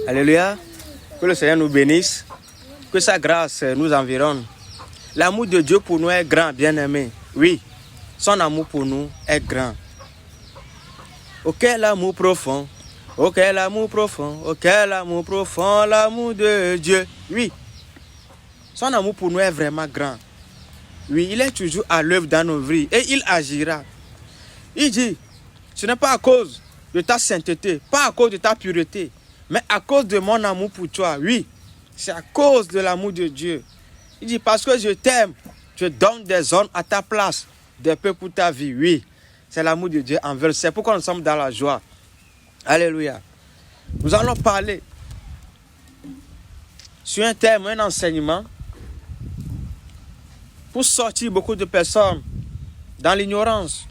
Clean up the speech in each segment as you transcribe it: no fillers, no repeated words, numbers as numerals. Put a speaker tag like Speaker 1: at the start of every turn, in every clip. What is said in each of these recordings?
Speaker 1: Alléluia. Que le Seigneur nous bénisse. Que sa grâce nous environne. L'amour de Dieu pour nous est grand, bien-aimé. Oui, son amour pour nous est grand. Oh, quel amour profond. Oh, quel amour profond. Oh, quel amour profond, l'amour de Dieu. Oui, son amour pour nous est vraiment grand. Oui, il est toujours à l'œuvre dans nos vies et il agira. Il dit, ce n'est pas à cause de ta sainteté, pas à cause de ta pureté, mais à cause de mon amour pour toi. Oui, c'est à cause de l'amour de Dieu. Il dit, parce que je t'aime, je donne des hommes à ta place, des peu pour ta vie. Oui, c'est l'amour de Dieu envers. C'est pourquoi nous sommes dans la joie. Alléluia. Nous allons parler sur un thème, un enseignement, pour sortir beaucoup de personnes dans l'ignorance.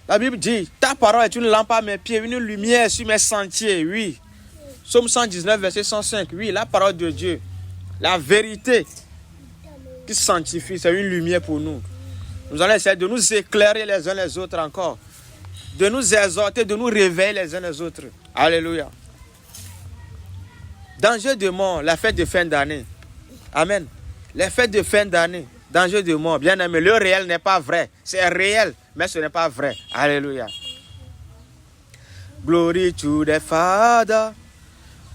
Speaker 1: La Bible dit, ta parole est une lampe à mes pieds, une lumière sur mes sentiers. Oui. Psaume 119, verset 105. Oui, la parole de Dieu, la vérité qui sanctifie, c'est une lumière pour nous. Nous allons essayer de nous éclairer les uns les autres encore, de nous exhorter, de nous réveiller les uns les autres. Alléluia. Danger de mort, la fête de fin d'année. Amen. Les fêtes de fin d'année, danger de mort. Bien aimé, le réel n'est pas vrai. C'est réel, mais ce n'est pas vrai. Alléluia. Glory to the Father.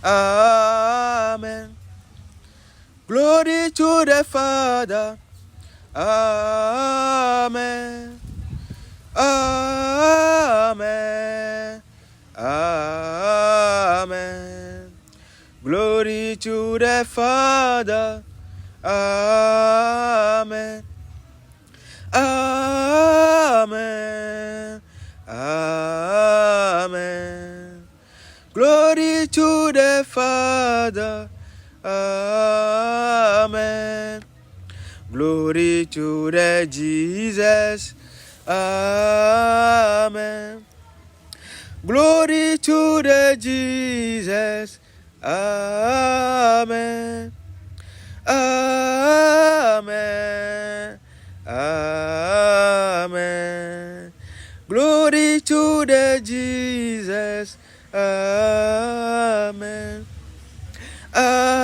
Speaker 1: Amen. Glory to the Father. Amen. Amen. Amen. Glory to the Father. Amen. Amen. Amen. Glory to the Father. Amen. Glory to the Jesus. Amen. Glory to the Jesus. Amen. Amen. Amen. Glory to the Jesus. Amen. Amen.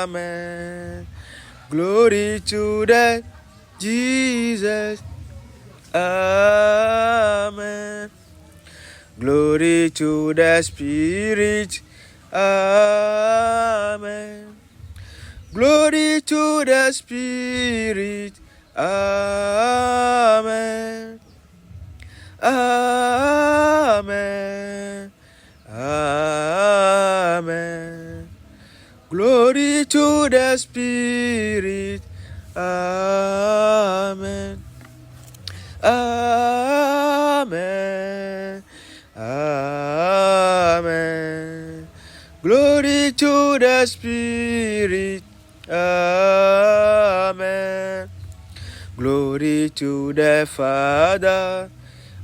Speaker 1: Amen. Glory to the Jesus. Amen. Glory to the Spirit. Amen. Glory to the Spirit. Amen. Amen. Amen. Glory to the Spirit. Amen. Amen. Amen. Glory to the Spirit. Amen. Glory to the Father.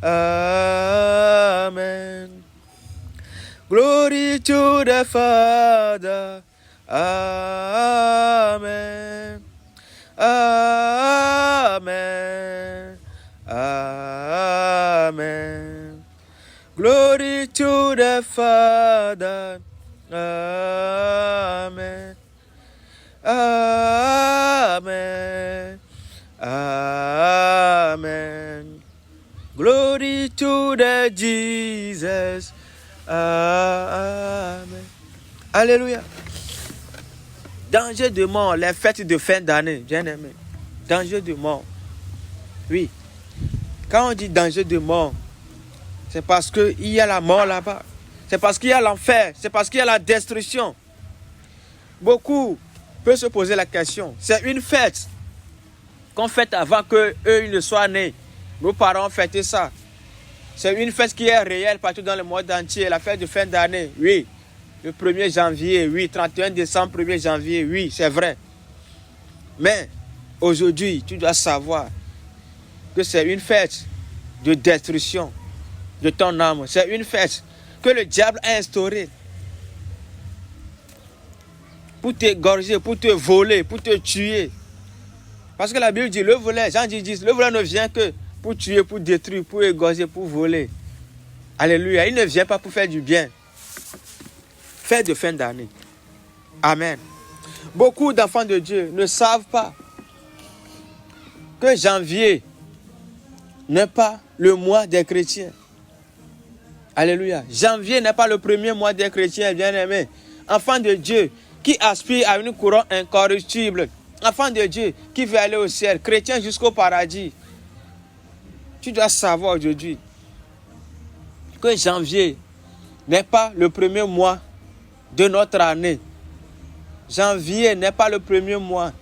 Speaker 1: Amen. Glory to the Father. Amen. Amen. Amen. Glory to the Father. Amen. Amen. Amen. Glory to the Jesus. Amen. Alléluia. Danger de mort, les fêtes de fin d'année, bien aimé. Danger de mort. Oui. Quand on dit danger de mort, c'est parce qu'il y a la mort là-bas. C'est parce qu'il y a l'enfer. C'est parce qu'il y a la destruction. Beaucoup peuvent se poser la question. C'est une fête qu'on fête avant qu'eux ils ne soient nés. Nos parents ont fêté ça. C'est une fête qui est réelle partout dans le monde entier. La fête de fin d'année, oui. Le 1er janvier, oui. 31 décembre, 1er janvier, oui, c'est vrai. Mais aujourd'hui, tu dois savoir que c'est une fête de destruction de ton âme. C'est une fête que le diable a instaurée pour t'égorger, pour te voler, pour te tuer. Parce que la Bible dit, le voleur, Jean dit, le voleur ne vient que pour tuer, pour détruire, pour égorger, pour voler. Alléluia. Il ne vient pas pour faire du bien. Fête de fin d'année. Amen. Beaucoup d'enfants de Dieu ne savent pas que janvier n'est pas le mois des chrétiens. Alléluia. Janvier n'est pas le premier mois des chrétiens, bien-aimés. Enfants de Dieu qui aspirent à une couronne incorruptible. Enfants de Dieu qui veulent aller au ciel. Chrétiens jusqu'au paradis. Tu dois savoir aujourd'hui que janvier n'est pas le premier mois de notre année. Janvier n'est pas le premier mois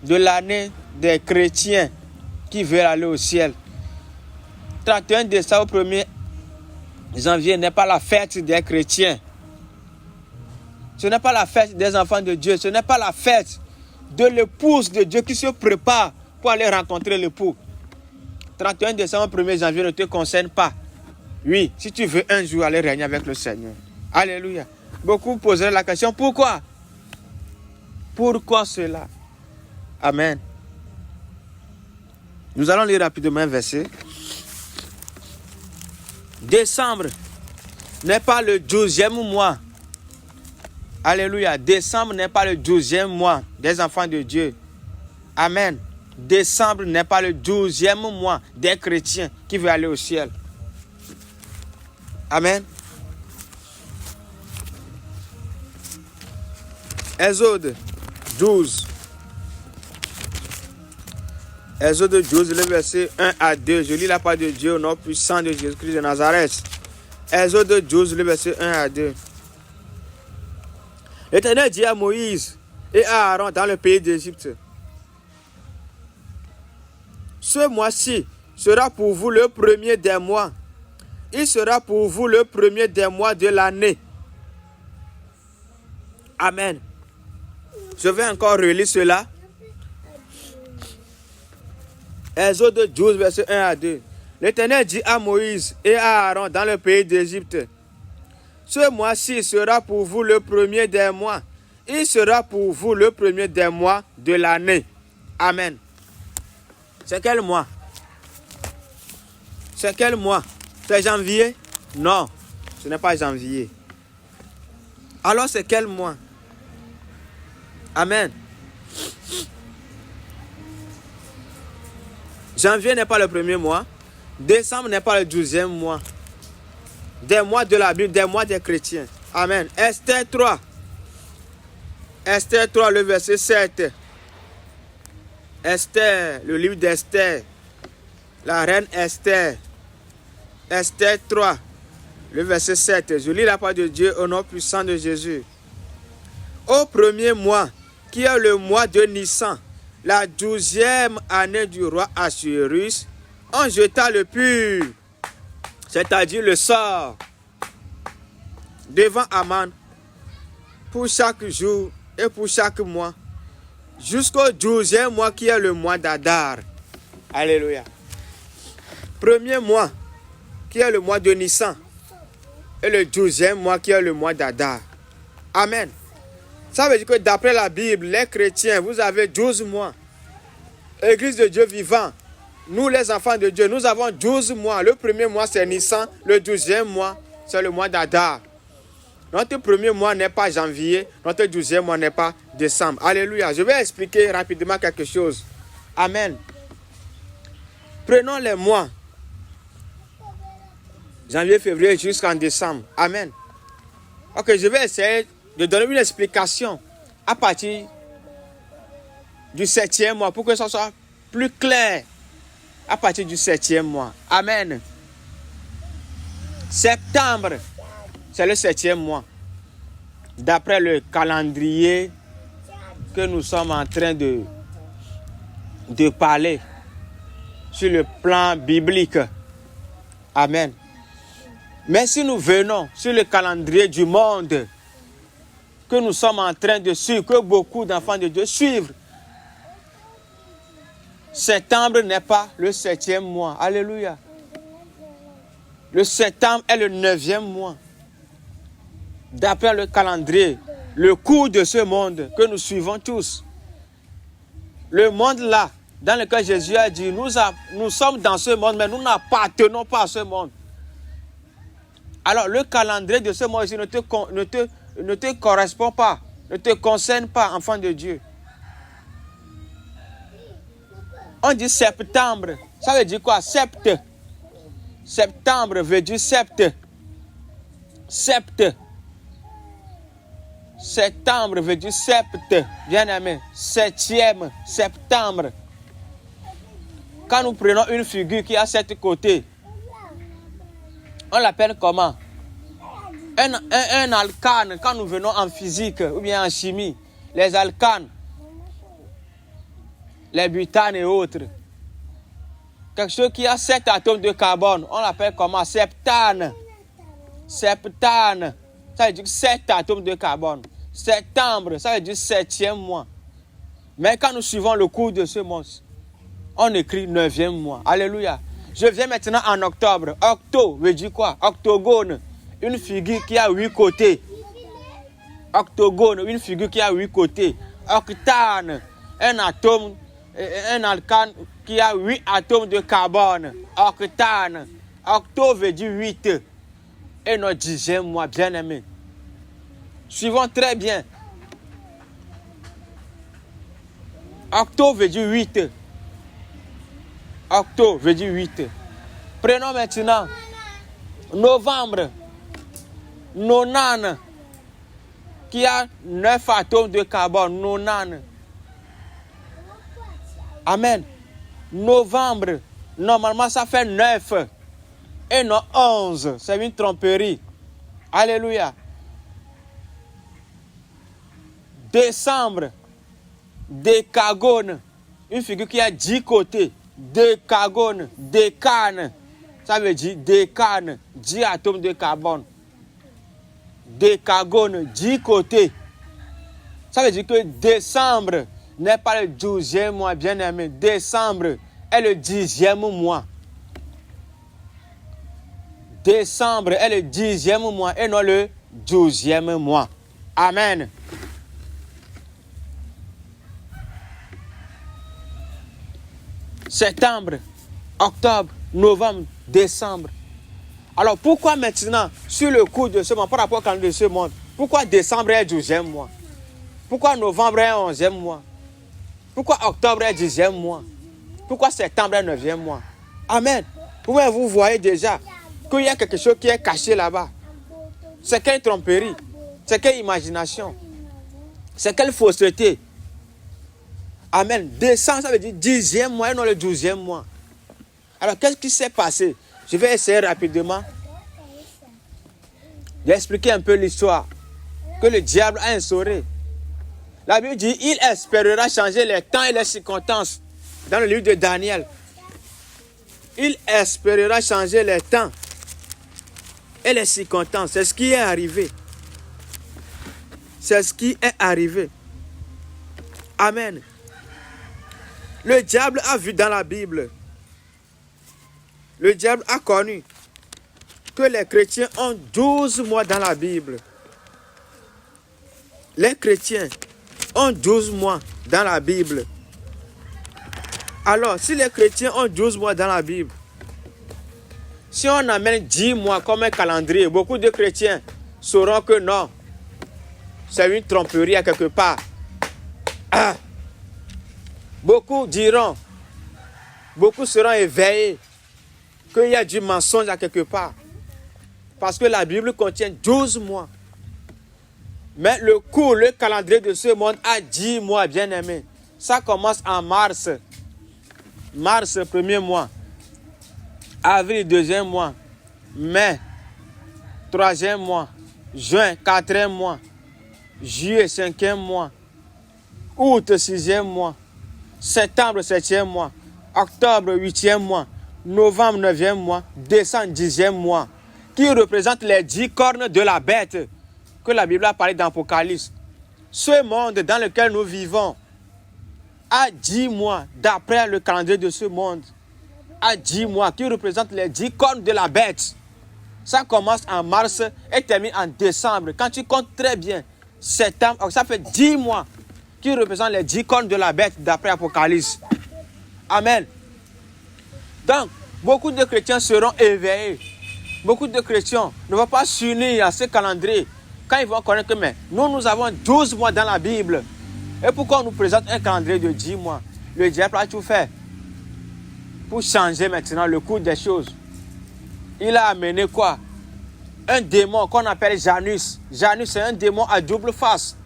Speaker 1: de l'année des chrétiens qui veulent aller au ciel. 31 décembre au 1er janvier n'est pas la fête des chrétiens. Ce n'est pas la fête des enfants de Dieu. Ce n'est pas la fête de l'épouse de Dieu qui se prépare pour aller rencontrer l'époux. 31 décembre au 1er janvier ne te concerne pas. Oui, si tu veux un jour aller régner avec le Seigneur. Alléluia. Beaucoup poseraient la question, pourquoi? Pourquoi cela? Amen. Nous allons lire rapidement un verset. Décembre n'est pas le 12e mois. Alléluia. Décembre n'est pas le 12e mois des enfants de Dieu. Amen. Décembre n'est pas le 12e mois des chrétiens qui veulent aller au ciel. Amen. Exode 12. Exode 12, le verset 1 à 2. Je lis la parole de Dieu au nom puissant de Jésus-Christ de Nazareth. Exode 12, le verset 1 à 2. L'Éternel dit à Moïse et à Aaron dans le pays d'Égypte: ce mois-ci sera pour vous le premier des mois. Il sera pour vous le premier des mois de l'année. Amen. Je vais encore relire cela. Exode 12, verset 1 à 2. L'Éternel dit à Moïse et à Aaron dans le pays d'Égypte: ce mois-ci sera pour vous le premier des mois. Il sera pour vous le premier des mois de l'année. Amen. C'est quel mois? C'est quel mois? C'est janvier? Non, ce n'est pas janvier. Alors c'est quel mois? Amen. Janvier n'est pas le premier mois. Décembre n'est pas le 12e mois. Des mois de la Bible, des mois des chrétiens. Amen. Esther 3. Esther 3, le verset 7. Esther, le livre d'Esther. La reine Esther. Esther 3, le verset 7. Je lis la parole de Dieu au nom puissant de Jésus. Au premier mois, qui est le mois de Nissan, la 12e année du roi Assuérus, on jeta le pur, c'est-à-dire le sort, devant Aman, pour chaque jour et pour chaque mois, jusqu'au 12e mois qui est le mois d'Adar. Alléluia. Premier mois, qui est le mois de Nissan, et le 12e mois qui est le mois d'Adar. Amen. Ça veut dire que d'après la Bible, les chrétiens, vous avez 12 mois. Église de Dieu vivant, nous les enfants de Dieu, nous avons 12 mois. Le premier mois c'est Nissan, le 12e mois c'est le mois d'Adar. Notre premier mois n'est pas janvier, notre 12e mois n'est pas décembre. Alléluia. Je vais expliquer rapidement quelque chose. Amen. Prenons les mois. Janvier, février jusqu'en décembre. Amen. Ok, je vais essayer de donner une explication à partir du 7e mois pour que ça soit plus clair à partir du 7e mois. Amen. Septembre, c'est le 7e mois. D'après le calendrier que nous sommes en train de parler sur le plan biblique. Amen. Mais si nous venons sur le calendrier du monde que nous sommes en train de suivre, que beaucoup d'enfants de Dieu suivent, septembre n'est pas le 7e mois. Alléluia. Le septembre est le 9e mois. D'après le calendrier, le cours de ce monde que nous suivons tous. Le monde là, dans lequel Jésus a dit, nous sommes dans ce monde, mais nous n'appartenons pas à ce monde. Alors, le calendrier de ce mois-ci ne te correspond pas, ne te concerne pas, enfant de Dieu. On dit septembre. Ça veut dire quoi? Sept. Septembre veut dire sept. Sept. Septembre veut dire sept. Bien aimé. Septième. Septembre. Quand nous prenons une figure qui a 7 côtés, on l'appelle comment? Un alcane. Quand nous venons en physique ou bien en chimie, les alcanes, les butanes et autres. Quelque chose qui a 7 atomes de carbone, on l'appelle comment? Septane. Septane. Ça veut dire 7 atomes de carbone. Septembre, ça veut dire 7e mois. Mais quand nous suivons le cours de ce mois, on écrit 9e mois. Alléluia. Je viens maintenant en octobre. Octo veut dire quoi? Octogone. Une figure qui a 8 côtés. Octogone, une figure qui a 8 côtés. Octane, un atome, un alcane qui a 8 atomes de carbone. Octane. Octo veut dire 8. Et notre 10e mois, bien aimé. Suivons très bien. Octo veut dire 8. Octo veut dire 8. Prenons maintenant novembre. Nonane. Qui a 9 atomes de carbone. Nonane. Amen. Novembre. Normalement, ça fait 9. Et non 11. C'est une tromperie. Alléluia. Décembre. Décagone. Une figure qui a 10 côtés. Décagone. Décane. Ça veut dire décane. 10 atomes de carbone. Décagone. 10 côtés. Ça veut dire que décembre n'est pas le 12e mois, bien aimé. Décembre est le 10e mois. Décembre est le 10e mois et non le 12e mois. Amen. Septembre, octobre, novembre, décembre. Alors pourquoi maintenant, sur le cours de ce mois, par rapport au calendrier de ce monde, pourquoi décembre est 12e mois? Pourquoi novembre est 11e mois? Pourquoi octobre est 10e mois? Pourquoi septembre est 9e mois? Amen. Vous voyez déjà qu'il y a quelque chose qui est caché là-bas. C'est quelle tromperie? C'est quelle imagination? C'est quelle fausseté? Amen. Décembre, ça veut dire 10e mois et non le 12e mois. Alors, qu'est-ce qui s'est passé? Je vais essayer rapidement d'expliquer un peu l'histoire que le diable a instaurée. La Bible dit, il espérera changer les temps et les circonstances. Dans le livre de Daniel. Il espérera changer les temps et les circonstances. C'est ce qui est arrivé. C'est ce qui est arrivé. Amen. Le diable a vu dans la Bible. Le diable a connu que les chrétiens ont 12 mois dans la Bible. Les chrétiens ont 12 mois dans la Bible. Alors, si les chrétiens ont 12 mois dans la Bible, si on amène 10 mois comme un calendrier, beaucoup de chrétiens sauront que non, c'est une tromperie à quelque part. Ah. Beaucoup diront, beaucoup seront éveillés qu'il y a du mensonge à quelque part. Parce que la Bible contient 12 mois. Mais le calendrier de ce monde a 10 mois, bien aimé. Ça commence en mars. Mars, premier mois. Avril, deuxième mois. Mai, troisième mois. Juin, quatrième mois. Juillet, cinquième mois. Août, sixième mois. Septembre, septième mois. Octobre, huitième mois. Novembre, neuvième mois. Décembre, dixième mois. Qui représente les 10 cornes de la bête que la Bible a parlé dans l'Apocalypse. Ce monde dans lequel nous vivons a 10 mois d'après le calendrier de ce monde. A 10 mois qui représente les 10 cornes de la bête. Ça commence en mars et termine en décembre. Quand tu comptes très bien, septembre, ça fait 10 mois qui représentent les 10 cornes de la bête d'après l'Apocalypse. Amen. Donc, beaucoup de chrétiens seront éveillés Beaucoup de chrétiens ne vont pas s'unir à ce calendrier quand ils vont connaître que mais nous avons 12 mois dans la Bible. Et pourquoi on nous présente un calendrier de 10 mois? Le diable a tout fait pour changer maintenant le cours des choses. Il a amené quoi? Un démon qu'on appelle Janus. Janus, c'est un démon à double face.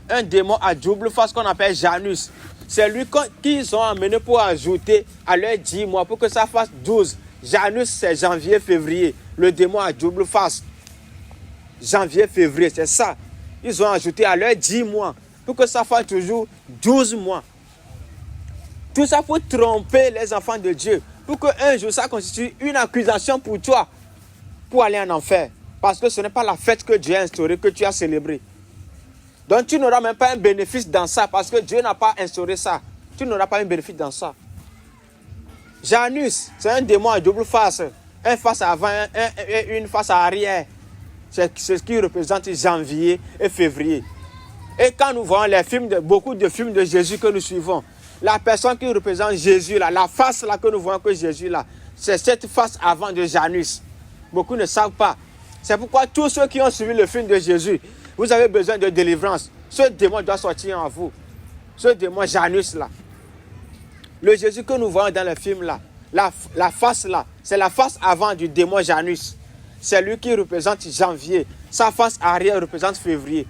Speaker 1: Un démon à double face qu'on appelle Janus. C'est lui qu'ils ont amené pour ajouter à leurs 10 mois pour que ça fasse 12. Janus, c'est janvier, février. Le démon à double face. Janvier, février, c'est ça. Ils ont ajouté à leurs 10 mois pour que ça fasse toujours 12 mois. Tout ça pour tromper les enfants de Dieu. Pour qu'un jour, ça constitue une accusation pour toi. Pour aller en enfer. Parce que ce n'est pas la fête que Dieu a instaurée, que tu as célébrée. Donc tu n'auras même pas un bénéfice dans ça. Parce que Dieu n'a pas instauré ça. Tu n'auras pas un bénéfice dans ça. Janus, c'est un démon à double face. Un face avant et une face arrière. C'est ce qui représente janvier et février. Et quand nous voyons les films, beaucoup de films de Jésus que nous suivons, la personne qui représente Jésus, là, la face là que nous voyons que Jésus là, c'est cette face avant de Janus. Beaucoup ne savent pas. C'est pourquoi tous ceux qui ont suivi le film de Jésus, vous avez besoin de délivrance. Ce démon doit sortir en vous. Ce démon Janus là. Le Jésus que nous voyons dans le film là, la face là, c'est la face avant du démon Janus. C'est lui qui représente janvier. Sa face arrière représente février.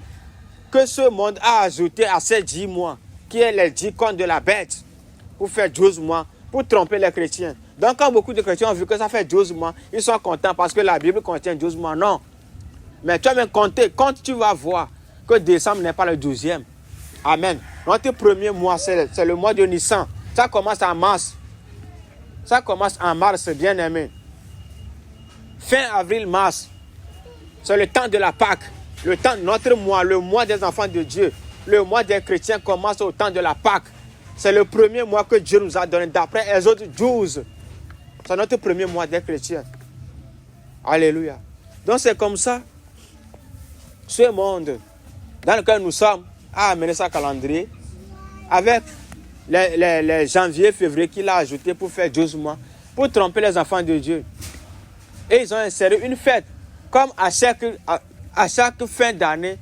Speaker 1: Que ce monde a ajouté à ces 10 mois, qui est les 10 comptes de la bête, pour faire 12 mois, pour tromper les chrétiens. Donc quand beaucoup de chrétiens ont vu que ça fait 12 mois, ils sont contents parce que la Bible contient 12 mois. Non. Mais tu vas même compter, quand tu vas voir que décembre n'est pas le 12e. Amen. Notre premier mois, c'est le mois de Nissan. Ça commence en mars. Ça commence en mars, bien aimé. Fin avril, mars. C'est le temps de la Pâque. Le temps de notre mois, le mois des enfants de Dieu. Le mois des chrétiens commence au temps de la Pâque. C'est le premier mois que Dieu nous a donné d'après Exode 12. C'est notre premier mois des chrétiens. Alléluia. Donc c'est comme ça. Ce monde dans lequel nous sommes a amené sa calendrier avec les janvier, février qu'il a ajouté pour faire 12 mois, pour tromper les enfants de Dieu. Et ils ont inséré une fête. Comme à chaque fin d'année,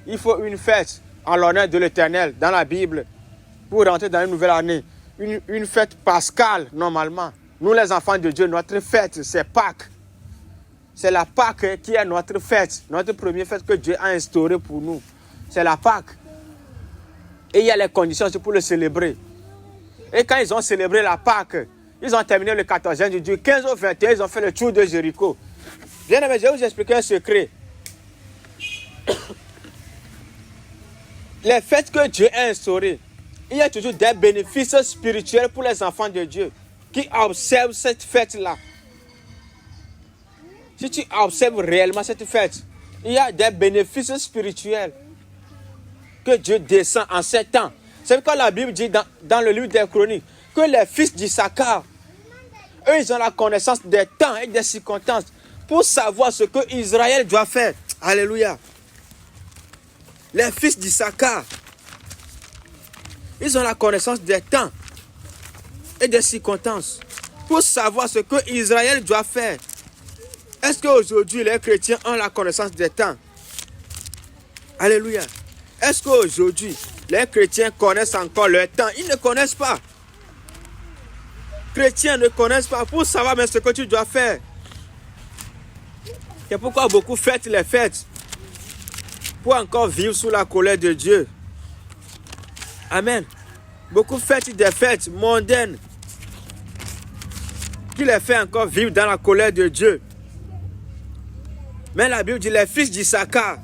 Speaker 1: il faut une fête en l'honneur de l'Éternel dans la Bible pour rentrer dans une nouvelle année. Une fête pascale, normalement. Nous, les enfants de Dieu, notre fête, c'est Pâques. C'est la Pâques qui est notre fête. Notre première fête que Dieu a instaurée pour nous. C'est la Pâques. Et il y a les conditions aussi pour le célébrer. Et quand ils ont célébré la Pâques, ils ont terminé le 14e du Dieu. 15 au 21, ils ont fait le tour de Jéricho. Bien aimé, je vais vous expliquer un secret. Les fêtes que Dieu a instaurées, il y a toujours des bénéfices spirituels pour les enfants de Dieu qui observent cette fête-là. Si tu observes réellement cette fête, il y a des bénéfices spirituels que Dieu descend en ces temps. C'est pourquoi la Bible dit dans le livre des Chroniques que les fils d'Issachar, eux, ils ont la connaissance des temps et des circonstances pour savoir ce que Israël doit faire. Alléluia. Les fils d'Issachar, ils ont la connaissance des temps et des circonstances pour savoir ce que Israël doit faire. Est-ce qu'aujourd'hui, les chrétiens ont la connaissance des temps? Alléluia. Est-ce qu'aujourd'hui, les chrétiens connaissent encore leur temps? Ils ne connaissent pas. Chrétiens ne connaissent pas pour savoir même ce que tu dois faire. C'est pourquoi beaucoup fêtent les fêtes pour encore vivre sous la colère de Dieu. Amen. Beaucoup fêtent des fêtes mondaines qui les fait encore vivre dans la colère de Dieu. Mais la Bible dit les fils d'Issachar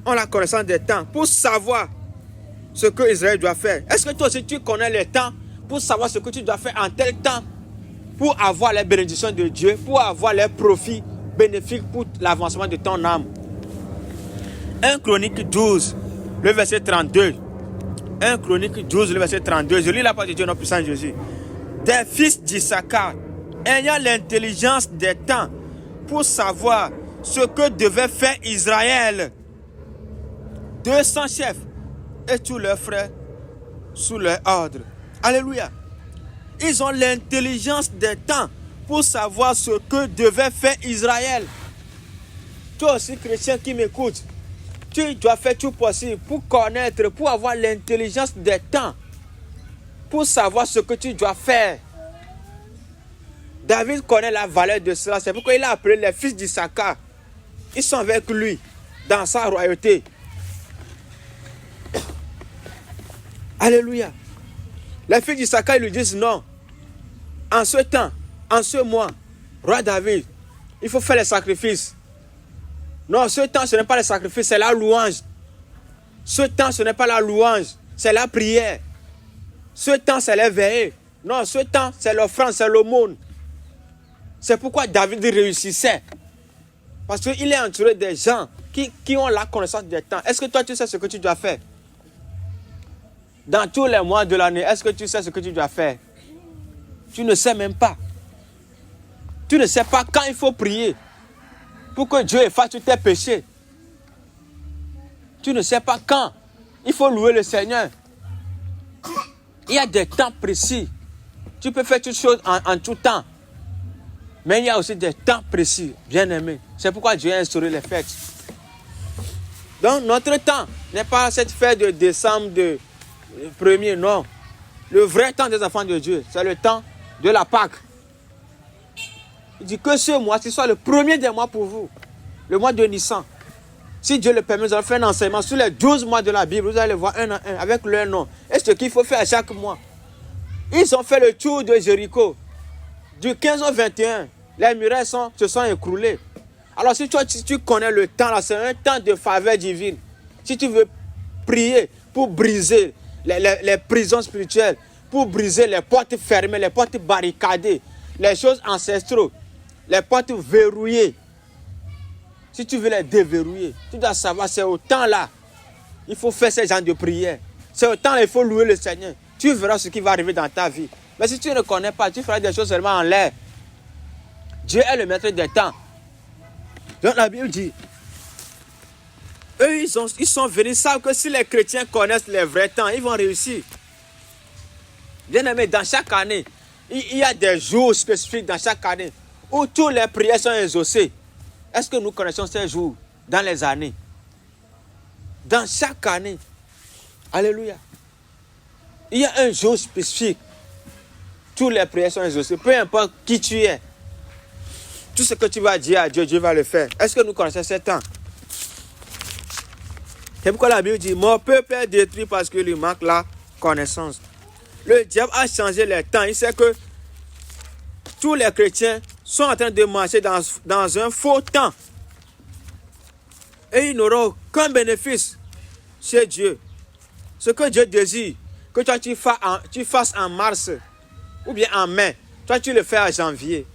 Speaker 1: ont la connaissance des temps pour savoir ce que Israël doit faire. Est-ce que toi aussi tu connais les temps pour savoir ce que tu dois faire en tel temps pour avoir les bénédictions de Dieu, pour avoir les profits bénéfiques pour l'avancement de ton âme? 1 Chronique 12, le verset 32. 1 Chronique 12, le verset 32. Je lis la parole de Dieu, notre puissant Jésus. Des fils d'Issachar, ayant l'intelligence des temps pour savoir ce que devait faire Israël. 200 chefs et tous leurs frères sous leur ordre. Alléluia. Ils ont l'intelligence des temps pour savoir ce que devait faire Israël. Toi aussi, chrétien qui m'écoute, tu dois faire tout possible pour connaître, pour avoir l'intelligence des temps, pour savoir ce que tu dois faire. David connaît la valeur de cela. C'est pourquoi il a appelé les fils d'Issachar. Ils sont avec lui dans sa royauté. Alléluia. Les fils d'Issachar lui disent non. En ce temps, en ce mois, roi David, il faut faire les sacrifices. Non, ce temps, ce n'est pas le sacrifice, c'est la louange. Ce temps, ce n'est pas la louange, c'est la prière. Ce temps, c'est les veillées. Non, ce temps, c'est l'offrande, c'est l'aumône. C'est pourquoi David réussissait. Parce qu'il est entouré des gens qui ont la connaissance des temps. Est-ce que toi, tu sais ce que tu dois faire? Dans tous les mois de l'année, est-ce que tu sais ce que tu dois faire? Tu ne sais même pas. Tu ne sais pas quand il faut prier pour que Dieu efface tous tes péchés. Tu ne sais pas quand il faut louer le Seigneur. Il y a des temps précis. Tu peux faire toutes choses en tout temps. Mais il y a aussi des temps précis, bien aimé. C'est pourquoi Dieu a instauré les fêtes. Donc notre temps n'est pas cette fête de décembre de 1er, non. Le vrai temps des enfants de Dieu, c'est le temps de la Pâque. Il dit que ce mois, ce soit le premier des mois pour vous. Le mois de Nissan. Si Dieu le permet, nous allons faire un enseignement sur les 12 mois de la Bible. Vous allez voir un à un avec leur nom. Et ce qu'il faut faire chaque mois. Ils ont fait le tour de Jéricho. Du 15 au 21, les murailles se sont écroulées. Alors si tu connais le temps, là, c'est un temps de faveur divine. Si tu veux prier pour briser les prisons spirituelles, pour briser les portes fermées, les portes barricadées, les choses ancestrales, les portes verrouillées. Si tu veux les déverrouiller, tu dois savoir, c'est au temps là. Il faut faire ces genres de prières. C'est au temps là, il faut louer le Seigneur. Tu verras ce qui va arriver dans ta vie. Mais si tu ne connais pas, tu feras des choses seulement en l'air. Dieu est le maître des temps. Donc la Bible dit, eux, ils sont venus, ils savent que si les chrétiens connaissent les vrais temps, ils vont réussir. Bien aimé, dans chaque année, il y a des jours spécifiques dans chaque année où toutes les prières sont exaucées. Est-ce que nous connaissons ces jours dans les années? Dans chaque année. Alléluia. Il y a un jour spécifique. Toutes les prières sont exaucées. Peu importe qui tu es. Tout ce que tu vas dire à Dieu, Dieu va le faire. Est-ce que nous connaissons ce temps? C'est pourquoi la Bible dit, mon peuple est détruit parce qu'il lui manque la connaissance. Le diable a changé les temps. Il sait que tous les chrétiens sont en train de marcher dans un faux temps. Et ils n'auront aucun bénéfice chez Dieu. Ce que Dieu désire, que toi tu fasses en mars ou bien en mai, toi tu le fais en janvier.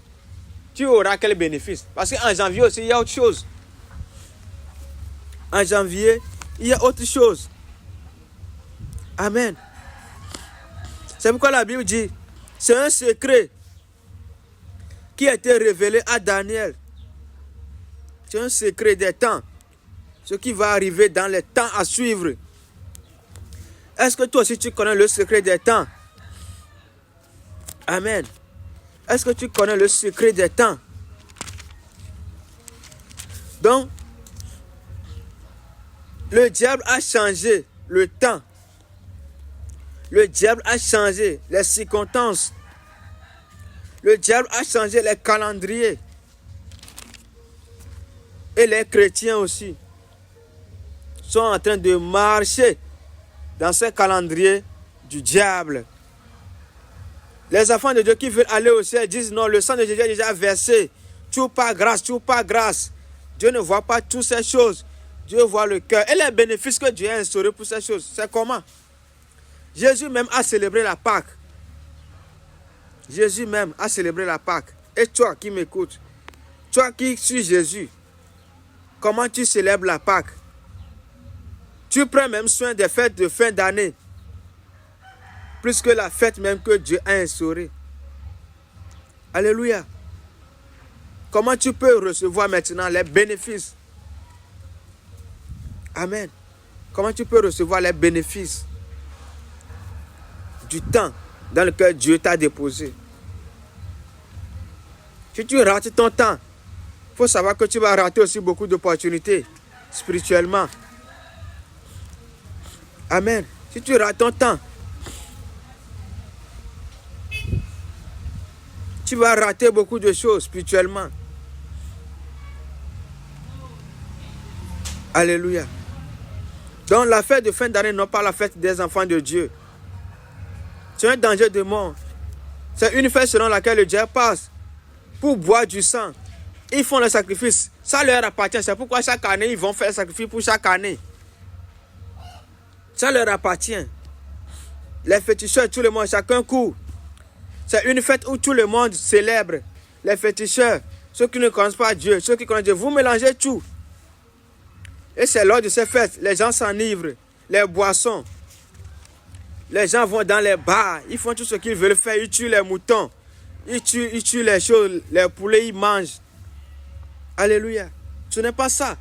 Speaker 1: Tu auras quel bénéfice? Parce qu'en janvier aussi, il y a autre chose. En janvier, il y a autre chose. Amen. C'est pourquoi la Bible dit, c'est un secret qui a été révélé à Daniel. C'est un secret des temps. Ce qui va arriver dans les temps à suivre. Est-ce que toi aussi tu connais le secret des temps? Amen. Est-ce que tu connais le secret des temps? Donc, le diable a changé le temps. Le diable a changé les circonstances. Le diable a changé les calendriers. Et les chrétiens aussi sont en train de marcher dans ce calendrier du diable. Les enfants de Dieu qui veulent aller au ciel disent non, le sang de Jésus est déjà versé. Tout par grâce, tout par grâce. Dieu ne voit pas toutes ces choses. Dieu voit le cœur. Et les bénéfices que Dieu a instaurés pour ces choses, c'est comment? Jésus même a célébré la Pâque. Jésus même a célébré la Pâque. Et toi qui m'écoutes, toi qui suis Jésus, comment tu célèbres la Pâque? Tu prends même soin des fêtes de fin d'année, plus que la fête même que Dieu a instaurée. Alléluia. Comment tu peux recevoir maintenant les bénéfices? Amen. Comment tu peux recevoir les bénéfices du temps dans lequel Dieu t'a déposé? Si tu rates ton temps, il faut savoir que tu vas rater aussi beaucoup d'opportunités spirituellement. Amen. Si tu rates ton temps, tu vas rater beaucoup de choses spirituellement. Alléluia. Donc la fête de fin d'année, non pas la fête des enfants de Dieu. C'est un danger de mort. C'est une fête selon laquelle le diable passe pour boire du sang. Ils font le sacrifice. Ça leur appartient. C'est pourquoi chaque année, ils vont faire le sacrifice pour chaque année. Ça leur appartient. Les féticheurs, tout le monde, chacun court. C'est une fête où tout le monde célèbre. Les féticheurs, ceux qui ne connaissent pas Dieu, ceux qui connaissent Dieu, vous mélangez tout. Et c'est lors de ces fêtes, les gens s'enivrent, les boissons. Les gens vont dans les bars, ils font tout ce qu'ils veulent faire, ils tuent les moutons, ils tuent les choses, les poulets, ils mangent. Alléluia. Ce n'est pas ça.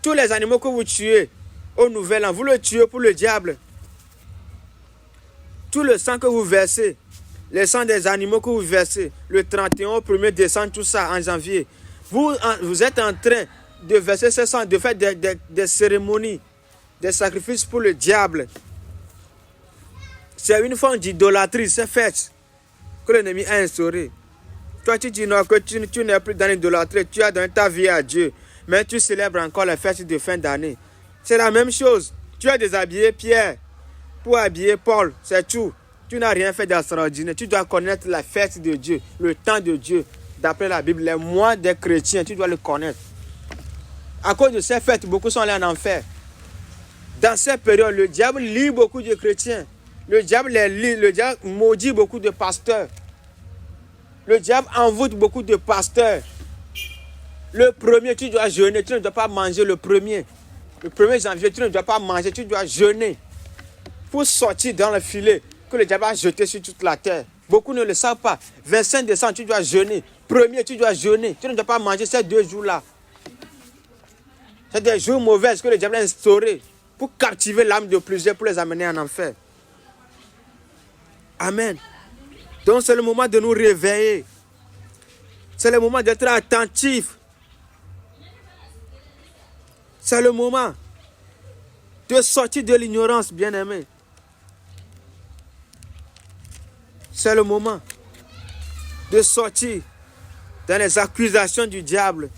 Speaker 1: Tous les animaux que vous tuez au Nouvel An, vous le tuez pour le diable. Tout le sang que vous versez, les sangs des animaux que vous versez, le 31 au 1er décembre, tout ça en janvier, vous êtes en train de verser ce sang, de faire des cérémonies, des sacrifices pour le diable. C'est une forme d'idolâtrie, c'est fait que l'ennemi a instauré. Toi, tu dis non, que tu n'es plus dans l'idolâtrie, tu as donné ta vie à Dieu, mais tu célèbres encore les fêtes de fin d'année. C'est la même chose. Tu as déshabillé Pierre pour habiller Paul, c'est tout. Tu n'as rien fait d'extraordinaire. Tu dois connaître la fête de Dieu, le temps de Dieu. D'après la Bible, les mois des chrétiens, tu dois le connaître. À cause de ces fêtes, beaucoup sont allés en enfer. Dans ces périodes, le diable lie beaucoup de chrétiens. Le diable les lie, le diable maudit beaucoup de pasteurs. Le diable envoûte beaucoup de pasteurs. Le premier, tu dois jeûner, tu ne dois pas manger le premier. Le 1er janvier, tu ne dois pas manger, tu dois jeûner. Pour sortir dans le filet que le diable a jeté sur toute la terre. Beaucoup ne le savent pas. 25 décembre, tu dois jeûner. 1er, tu dois jeûner. Tu ne dois pas manger ces 2 jours-là. C'est des jours mauvais que le diable a instaurés pour captiver l'âme de plusieurs, pour les amener en enfer. Amen. Donc c'est le moment de nous réveiller. C'est le moment d'être attentif. C'est le moment de sortir de l'ignorance, bien-aimé. C'est le moment de sortir dans les accusations du diable.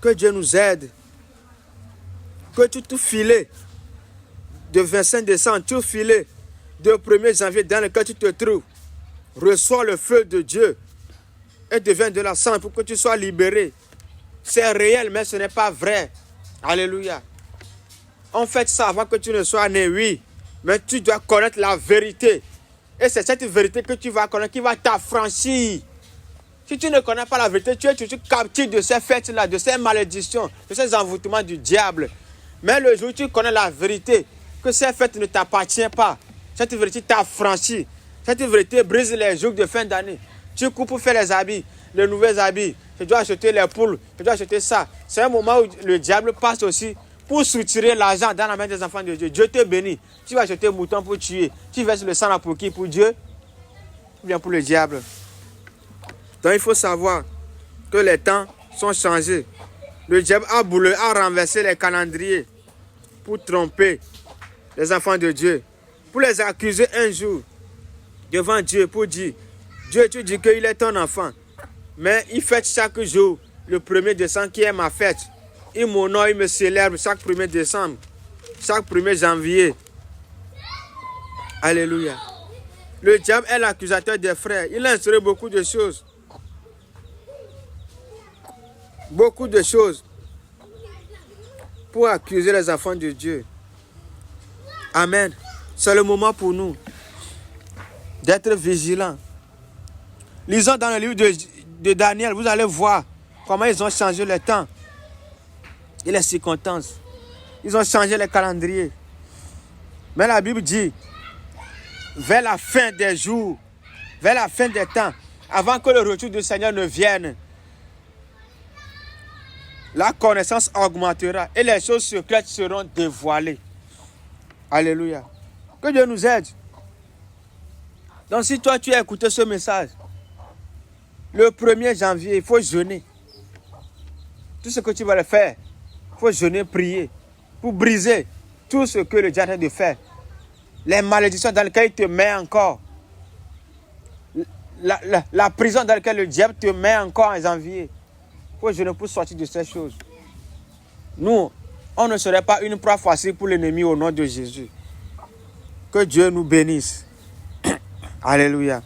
Speaker 1: Que Dieu nous aide. Que tout filet de 25 décembre, tout filet de 1er janvier dans lequel tu te trouves, reçois le feu de Dieu et devient de la sang pour que tu sois libéré. C'est réel, mais ce n'est pas vrai. Alléluia. On fait ça avant que tu ne sois né, oui. Mais tu dois connaître la vérité. Et c'est cette vérité que tu vas connaître qui va t'affranchir. Si tu ne connais pas la vérité, tu es toujours captif de ces fêtes-là, de ces malédictions, de ces envoûtements du diable. Mais le jour où tu connais la vérité, que ces fêtes ne t'appartiennent pas, cette vérité t'affranchit. Cette vérité brise les jours de fin d'année. Tu coupes pour faire les habits, les nouveaux habits. Tu dois acheter les poules, tu dois acheter ça. C'est un moment où le diable passe aussi pour soutirer l'argent dans la main des enfants de Dieu. Dieu te bénit. Tu vas acheter un mouton pour tuer. Tu verses le sang là pour qui? Pour Dieu ou bien pour le diable? Donc il faut savoir que les temps sont changés. Le diable a renversé les calendriers pour tromper les enfants de Dieu. Pour les accuser un jour devant Dieu pour dire, Dieu, tu dis qu'il est ton enfant. Mais il fête chaque jour le 1er décembre qui est ma fête. Il m'honore, il me célèbre chaque 1er décembre, chaque 1er janvier. Alléluia. Le diable est l'accusateur des frères. Il a instauré beaucoup de choses. Beaucoup de choses pour accuser les enfants de Dieu. Amen. C'est le moment pour nous d'être vigilants. Lisons dans le livre de Daniel, vous allez voir comment ils ont changé le temps et les circonstances. Ils ont changé les calendriers. Mais la Bible dit, vers la fin des jours, vers la fin des temps, avant que le retour du Seigneur ne vienne, la connaissance augmentera et les choses secrètes seront dévoilées. Alléluia. Que Dieu nous aide. Donc si toi tu as écouté ce message, Le 1er janvier, il faut jeûner. Tout ce que tu vas le faire, il faut jeûner, prier, pour briser tout ce que le diable est en train de faire. Les malédictions dans lesquelles il te met encore. La prison dans laquelle le diable te met encore en janvier. Il faut jeûner pour sortir de ces choses. Nous, on ne serait pas une proie facile pour l'ennemi au nom de Jésus. Que Dieu nous bénisse. Alléluia.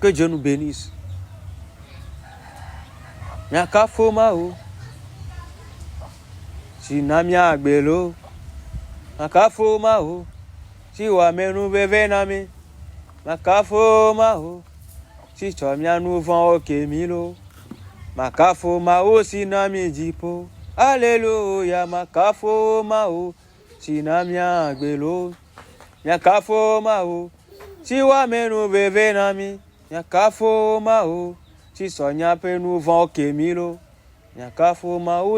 Speaker 1: Que Dieu nous bénisse. Nyaka foma o. Si namia agbelo. Nyaka foma o. Si wa menu beve nami. Nyaka foma o. Si chomia nous vend au kemilo. Nyaka foma o si nami jipo. Alléluia. Nyaka foma o. Si namia agbelo. Nyaka foma o. Si wa menu beve nami. Nyaka foma o. Si sonya pe nous vend au kemilo. Nyaka foma o.